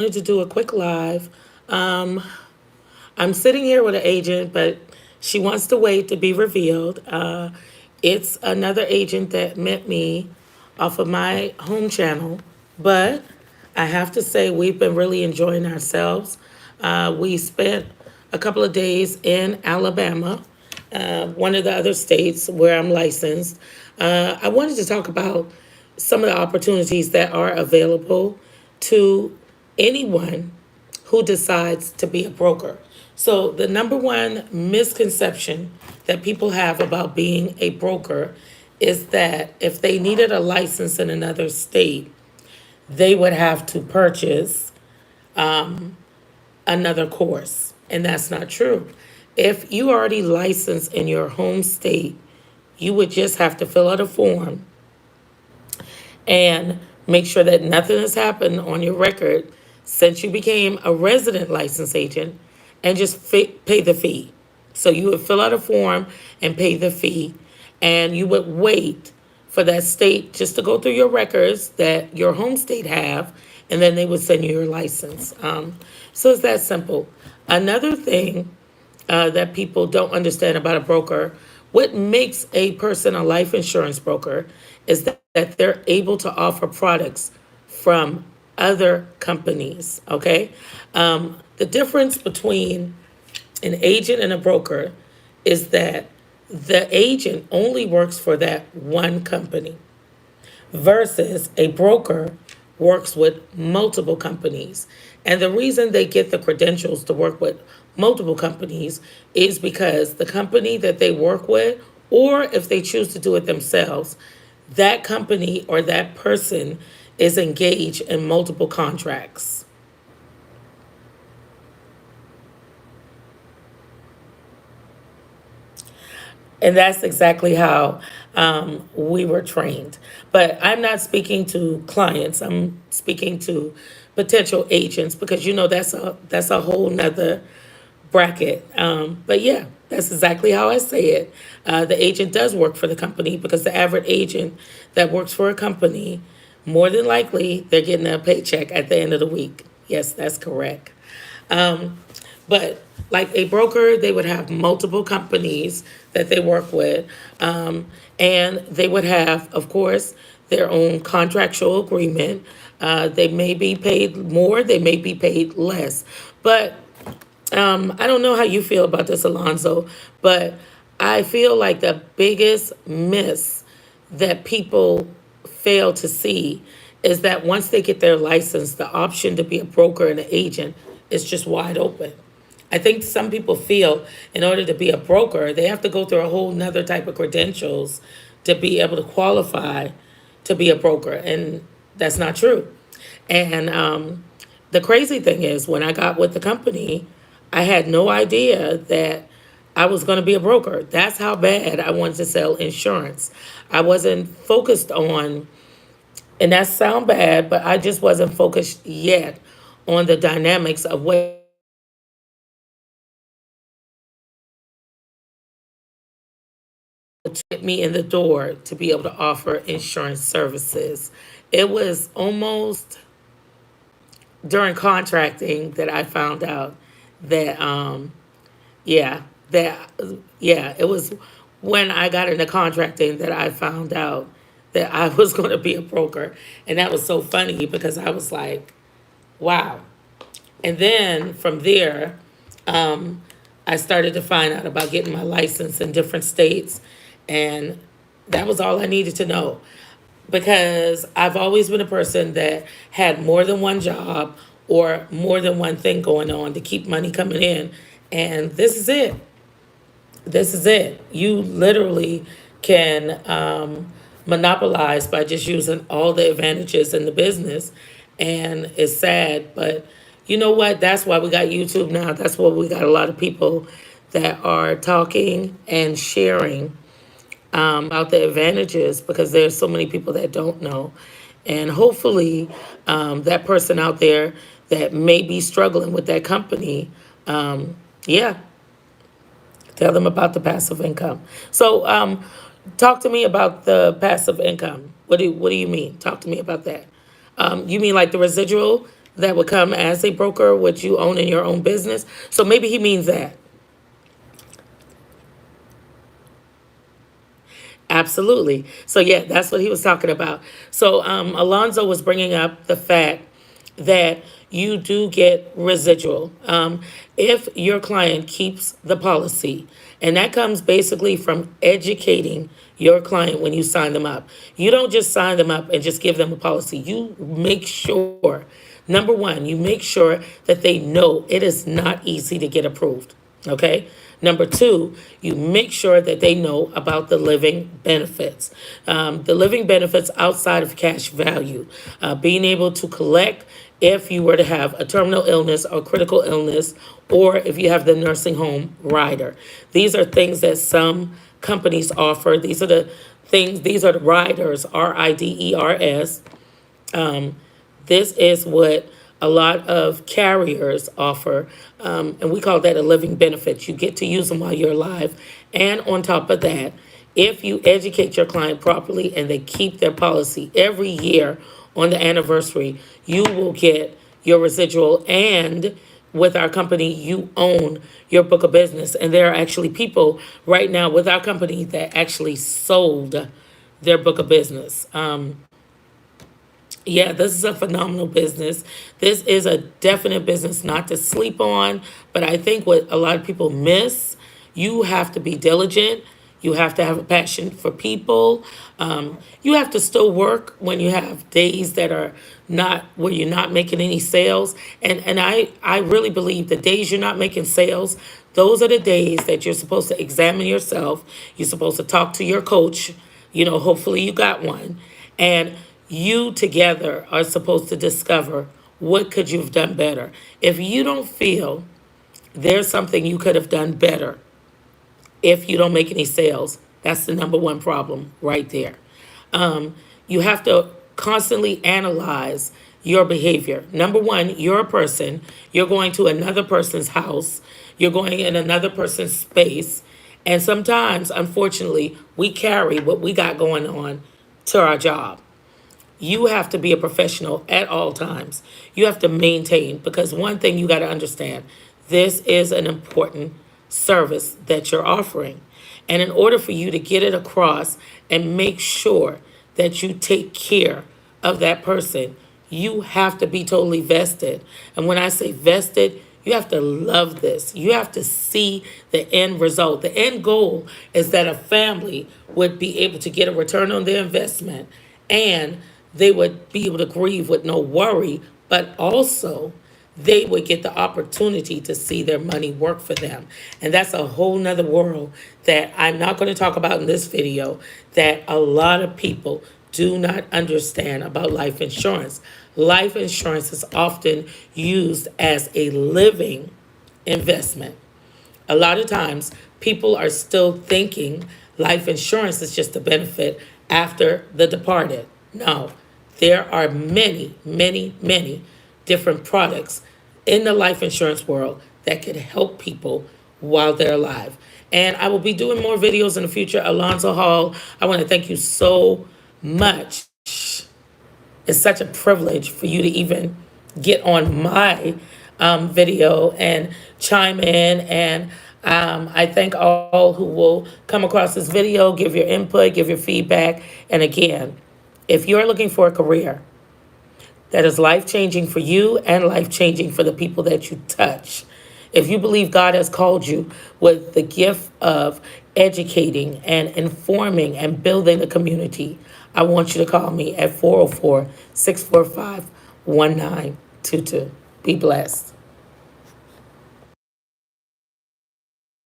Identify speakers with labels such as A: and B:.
A: wanted to do a quick live. Um, I'm sitting here with an agent, but she wants to wait to be revealed. It's another agent that met me off of my home channel, but I have to say we've been really enjoying ourselves. We spent a couple of days in Alabama, one of the other states where I'm licensed. I wanted to talk about some of the opportunities that are available to anyone who decides to be a broker. So, the number one misconception that people have about being a broker is that if they needed a license in another state, they would have to purchase another course. And that's not true. If you already licensed in your home state, you would just have to fill out a form and make sure that nothing has happened on your record since you became a resident license agent and just pay the fee. So you would fill out a form and pay the fee, and you would wait for that state just to go through your records that your home state have, and then they would send you your license. So it's that simple. Another thing that people don't understand about a broker. What makes a person a life insurance broker is that they're able to offer products from other companies, okay? The difference between an agent and a broker is that the agent only works for that one company versus a broker works with multiple companies. And the reason they get the credentials to work with multiple companies is because the company that they work with, or if they choose to do it themselves, that company or that person is engaged in multiple contracts. And that's exactly how we were trained. But I'm not speaking to clients. I'm speaking to potential agents because that's a whole nother bracket. But yeah, that's exactly how I say it. The agent does work for the company because the average agent that works for a company, more than likely, they're getting a paycheck at the end of the week. Yes, that's correct. But like a broker, they would have multiple companies that they work with. And they would have, of course, their own contractual agreement. They may be paid more, they may be paid less. But I don't know how you feel about this, Alonzo, but I feel like the biggest miss that people fail to see is that once they get their license, the option to be a broker and an agent is just wide open. I think some people feel in order to be a broker, they have to go through a whole nother type of credentials to be able to qualify to be a broker. And that's not true. And the crazy thing is, when I got with the company, I had no idea that I was going to be a broker. That's how bad I wanted to sell insurance. I wasn't focused on, and that sound bad, but I just wasn't focused yet on the dynamics of what to get me in the door to be able to offer insurance services. It was almost during contracting that I found out that yeah, that yeah, it was when I got into contracting that I found out that I was going to be a broker, and that was so funny because I was like, wow. And then from there, I started to find out about getting my license in different states, and that was all I needed to know because I've always been a person that had more than one job or more than one thing going on to keep money coming in. And this is it. This is it. You literally can monopolize by just using all the advantages in the business. And it's sad, but you know what? That's why we got YouTube now. That's why we got a lot of people that are talking and sharing about the advantages because there's so many people that don't know. And hopefully, that person out there that may be struggling with that company, yeah, tell them about the passive income. So, talk to me about the passive income. What do you mean? Talk to me about that. You mean like the residual that would come as a broker, which you own in your own business. So maybe he means that. Absolutely. So yeah, that's what he was talking about. So Alonzo was bringing up the fact that you do get residual if your client keeps the policy, and that comes basically from educating your client when you sign them up. You don't just sign them up and just give them a policy. You make sure, number one, you make sure that they know it is not easy to get approved. Okay. Number two, you make sure that they know about the living benefits. The living benefits outside of cash value, being able to collect if you were to have a terminal illness or critical illness, or if you have the nursing home rider. These are things that some companies offer. These are the things, these are the riders, RIDERS. This is what a lot of carriers offer, and we call that a living benefit. You get to use them while you're alive. And on top of that, if you educate your client properly and they keep their policy every year on the anniversary, you will get your residual. And with our company, you own your book of business. And there are actually people right now with our company that actually sold their book of business. Yeah, this is a phenomenal business. This is a definite business not to sleep on. But I think what a lot of people miss, you have to be diligent. You have to have a passion for people. You have to still work when you have days that are not where you're not making any sales. And I really believe the days you're not making sales, those are the days that you're supposed to examine yourself. You're supposed to talk to your coach. Hopefully you got one. And you together are supposed to discover what could you have done better. If you don't feel there's something you could have done better, if you don't make any sales, that's the number one problem right there. You have to constantly analyze your behavior. Number one, you're a person. You're going to another person's house. You're going in another person's space. And sometimes, unfortunately, we carry what we got going on to our job. You have to be a professional at all times. You have to maintain, because one thing you got to understand, this is an important service that you're offering. And in order for you to get it across and make sure that you take care of that person, you have to be totally vested. And when I say vested, you have to love this. You have to see the end result. The end goal is that a family would be able to get a return on their investment, and they would be able to grieve with no worry, but also they would get the opportunity to see their money work for them. And that's a whole nother world that I'm not going to talk about in this video, that a lot of people do not understand about life insurance. Life insurance is often used as a living investment. A lot of times, people are still thinking life insurance is just a benefit after the departed. No, there are many, many, many different products in the life insurance world that could help people while they're alive. And I will be doing more videos in the future. Alonzo Hall, I want to thank you so much. It's such a privilege for you to even get on my video and chime in. And I thank all who will come across this video, give your input, give your feedback. And again, if you're looking for a career that is life-changing for you and life-changing for the people that you touch, if you believe God has called you with the gift of educating and informing and building a community, I want you to call me at 404-645-1922. Be blessed.